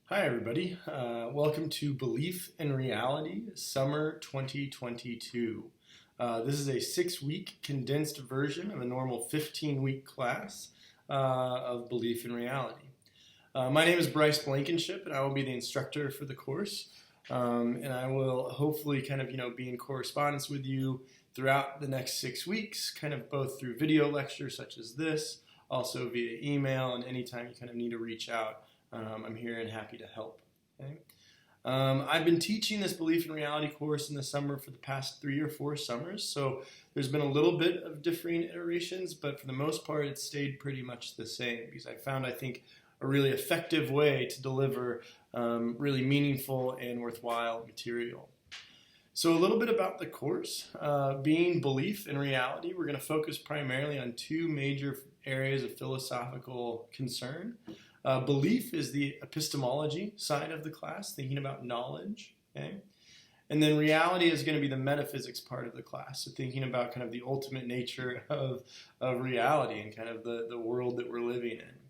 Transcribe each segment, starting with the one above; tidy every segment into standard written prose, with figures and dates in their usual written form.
Hi everybody, welcome to Belief in Reality Summer 2022. This is a 6-week condensed version of a normal 15-week class of Belief in Reality. My name is Bryce Blankenship and I will be the instructor for the course. And I will hopefully be in correspondence with you throughout the next 6 weeks, both through video lectures such as this, also via email, and anytime you need to reach out. I'm here and happy to help. Okay? I've been teaching this Belief in Reality course in the summer for the past 3 or 4 summers, so there's been a little bit of differing iterations, but for the most part it's stayed pretty much the same because I found, I think, a really effective way to deliver really meaningful and worthwhile material. So a little bit about the course. Being Belief in Reality, we're going to focus primarily on 2 major areas of philosophical concern. Belief is the epistemology side of the class, thinking about knowledge. Okay? And then reality is going to be the metaphysics part of the class, so thinking about the ultimate nature of reality and the world that we're living in.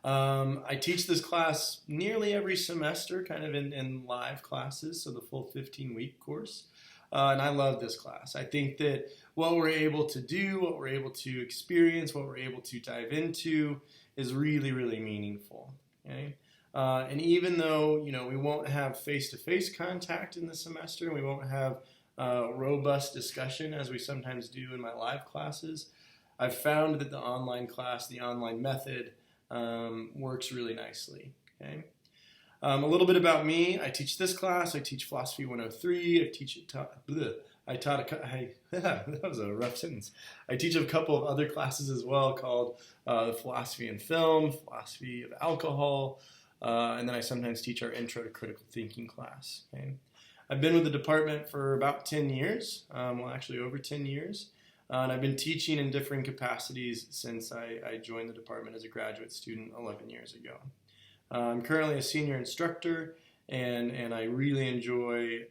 I teach this class nearly every semester, in live classes, so the full 15-week course. And I love this class. I think that what we're able to do, what we're able to experience, what we're able to dive into is really, really meaningful. Okay? And even though we won't have face-to-face contact in the semester, and we won't have robust discussion as we sometimes do in my live classes, I've found that the online class, the online method, works really nicely. Okay? A little bit about me. I teach this class. I teach Philosophy 103. That was a rough sentence. I teach a couple of other classes as well called Philosophy and Film, Philosophy of Alcohol, and then I sometimes teach our Intro to Critical Thinking class. Okay? I've been with the department for about 10 years, actually over 10 years, and I've been teaching in different capacities since I joined the department as a graduate student 11 years ago. I'm currently a senior instructor, and I really enjoy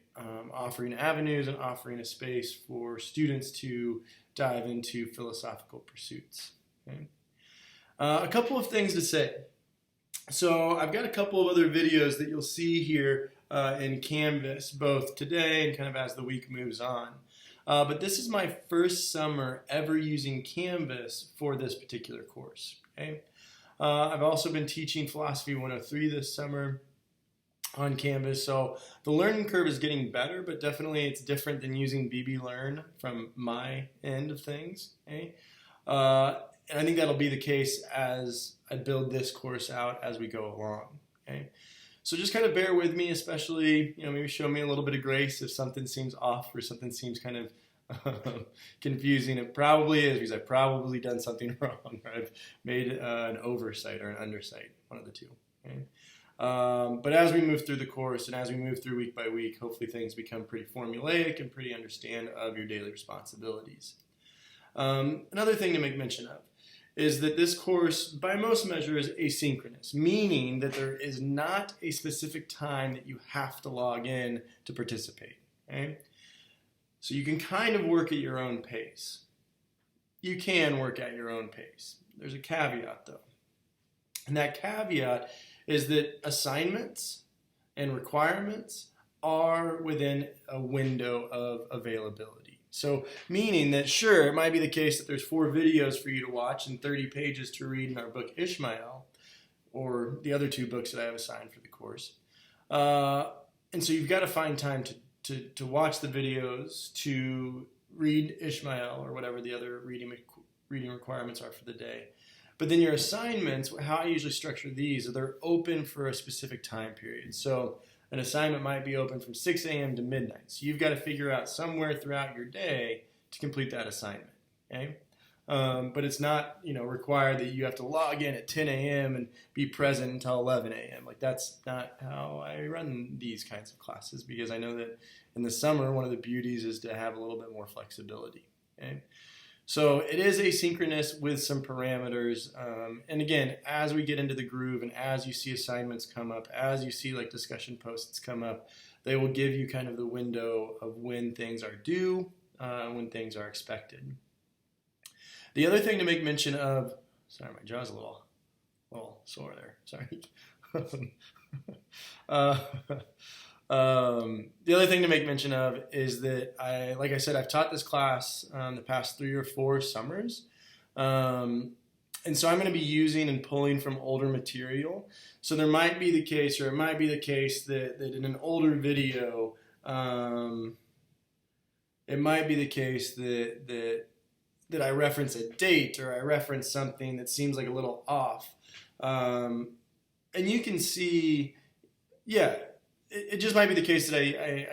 offering avenues and offering a space for students to dive into philosophical pursuits. Okay? A couple of things to say. So I've got a couple of other videos that you'll see here in Canvas, both today and as the week moves on. But this is my first summer ever using Canvas for this particular course. Okay? I've also been teaching Philosophy 103 this summer on Canvas, so the learning curve is getting better, but definitely it's different than using BB Learn from my end of things. Okay? And I think that'll be the case as I build this course out as we go along. Okay? So just bear with me, especially, maybe show me a little bit of grace if something seems off or something seems confusing. It probably is because I've probably done something wrong, or I've made an oversight or an undersight, one of the two. Okay? But as we move through the course and as we move through week by week, hopefully things become pretty formulaic and pretty understand of your daily responsibilities. Another thing to make mention of is that this course, by most measures, is asynchronous, meaning that there is not a specific time that you have to log in to participate. Okay? So you can work at your own pace. You can work at your own pace. There's a caveat, though. And that caveat is that assignments and requirements are within a window of availability. So meaning that, sure, it might be the case that there's 4 videos for you to watch and 30 pages to read in our book Ishmael, or the other 2 books that I have assigned for the course. And so you've got to find time to watch the videos, to read Ishmael, or whatever the other reading requirements are for the day. But then your assignments, how I usually structure these, are they're open for a specific time period. So an assignment might be open from 6 a.m. to midnight. So you've got to figure out somewhere throughout your day to complete that assignment. Okay? But it's not required that you have to log in at 10 a.m. and be present until 11 a.m. That's not how I run these kinds of classes, because I know that in the summer, one of the beauties is to have a little bit more flexibility. Okay? So it is asynchronous with some parameters. And again, as we get into the groove and as you see assignments come up, as you see discussion posts come up, they will give you the window of when things are due, when things are expected. The other thing to make mention of, sorry, my jaw's a little sore there, sorry. uh, the other thing to make mention of is that like I said, I've taught this class the past 3 or 4 summers. And so I'm going to be using and pulling from older material. So there might be the case, or it might be the case that in an older video, it might be the case that I reference a date, or I reference something that seems like a little off. And you can see, yeah, it just might be the case that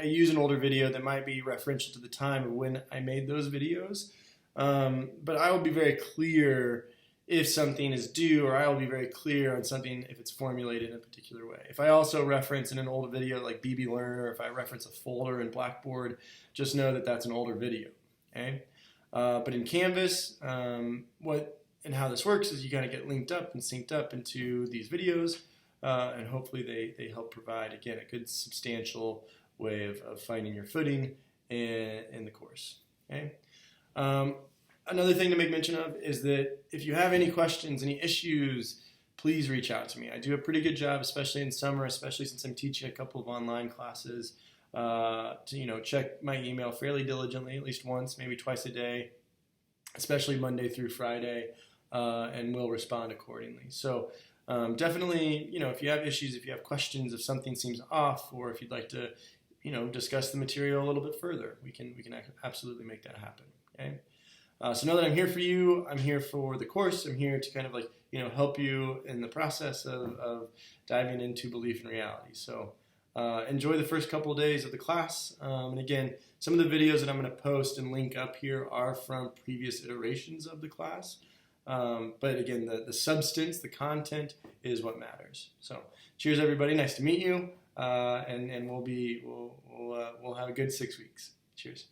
I use an older video that might be referential to the time of when I made those videos. But I will be very clear if something is due, or I will be very clear on something if it's formulated in a particular way. If I also reference in an older video like BB Learn, or if I reference a folder in Blackboard, just know that that's an older video. Okay? But in Canvas, what and how this works is you kind of get linked up and synced up into these videos, and hopefully they help provide, again, a good substantial way of finding your footing in the course. Okay? Another thing to make mention of is that if you have any questions, any issues, please reach out to me. I do a pretty good job, especially in summer, especially since I'm teaching a couple of online classes, to check my email fairly diligently, at least once, maybe twice a day, especially Monday through Friday, and will respond accordingly. So definitely, if you have issues, if you have questions, if something seems off, or if you'd like to, discuss the material a little bit further, we can absolutely make that happen. Okay. So know that I'm here for you. I'm here for the course. I'm here to kind of help you in the process of diving into belief and reality. So enjoy the first couple of days of the class. And again, some of the videos that I'm going to post and link up here are from previous iterations of the class. But again, the substance, the content is what matters. So cheers, everybody. Nice to meet you. And we'll have a good 6 weeks. Cheers.